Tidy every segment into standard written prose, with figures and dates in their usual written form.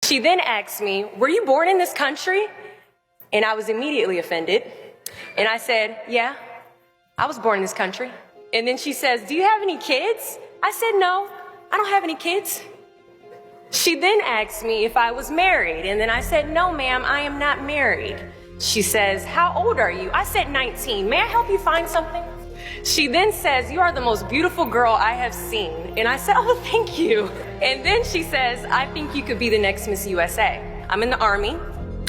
She then asked me, were you born in this country? And I was immediately offended. And I said, yeah, I was born in this country. And then she says, do you have any kids? I said, no, I don't have any kids. She then asked me if I was married. And then I said, no, ma'am, I am not married. She says, how old are you? I said 19. May I help you find something? She then says, you are the most beautiful girl I have seen. And I said, oh, thank you. And then she says, I think you could be the next Miss USA. I'm in the Army,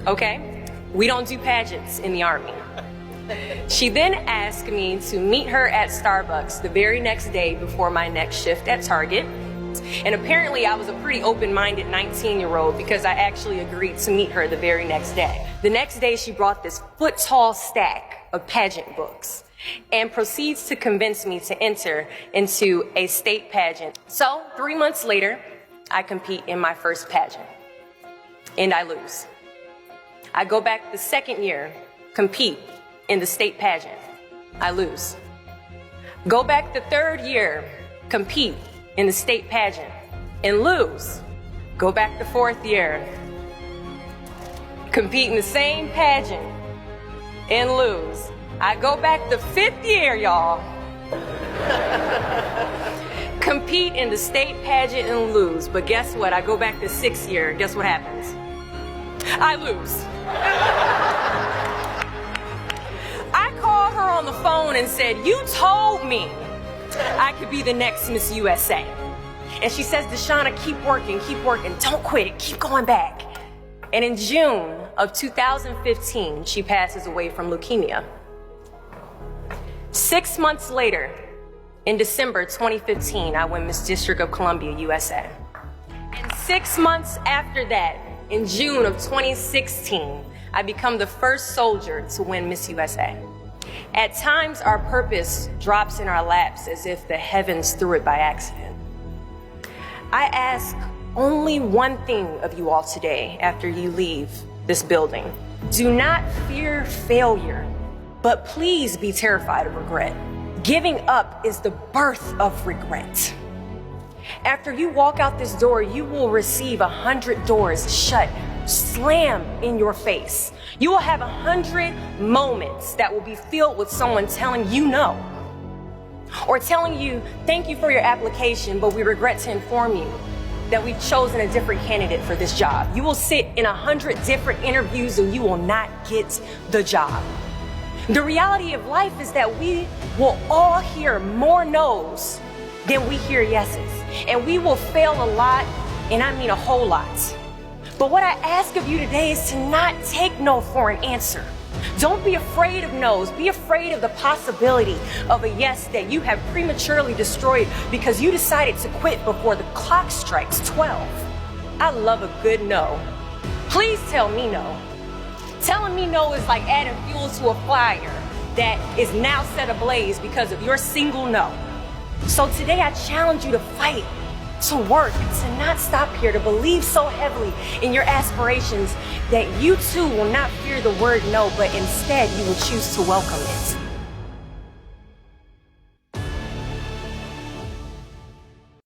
okay? We don't do pageants in the Army. She then asked me to meet her at Starbucks the very next day before my next shift at Target. And apparently I was a pretty open-minded 19-year-old because I actually agreed to meet her the very next day. The next day she brought this foot-tall stack of pageant books and proceeds to convince me to enter into a state pageant. So 3 months later, I compete in my first pageant and I lose. I go back the second year, compete in the state pageant. I lose. Go back the third year, compete in the state pageant and lose. Go back the fourth year, compete in the same pageant and lose. I go back the fifth year, y'all. Compete in the state pageant and lose. But guess what? I go back the sixth year. Guess what happens? I lose. I called her on the phone and said, you told me I could be the next Miss USA. And she says, Deshauna, keep working, don't quit, keep going back. And in June of 2015, she passes away from leukemia. 6 months later, in December 2015, I win Miss District of Columbia, USA. And 6 months after that, in June of 2016, I become the first soldier to win Miss USA. At times, our purpose drops in our laps as if the heavens threw it by accident. I ask only one thing of you all today after you leave this building. Do not fear failure, but please be terrified of regret. Giving up is the birth of regret. After you walk out this door, you will receive 100 doors shut, slam in your face. You will have 100 moments that will be filled with someone telling you no, or telling you, thank you for your application, but we regret to inform you that we've chosen a different candidate for this job. You will sit in 100 different interviews and you will not get the job. The reality of life is that we will all hear more no's than we hear yeses. And we will fail a lot, and I mean a whole lot. But what I ask of you today is to not take no for an answer. Don't be afraid of no's. Be afraid of the possibility of a yes that you have prematurely destroyed because you decided to quit before the clock strikes 12. I love a good no. Please tell me no. Telling me no is like adding fuel to a fire that is now set ablaze because of your single no. So today I challenge you to fight, to work, to not stop here, to believe so heavily in your aspirations that you too will not fear the word no, but instead you will choose to welcome it.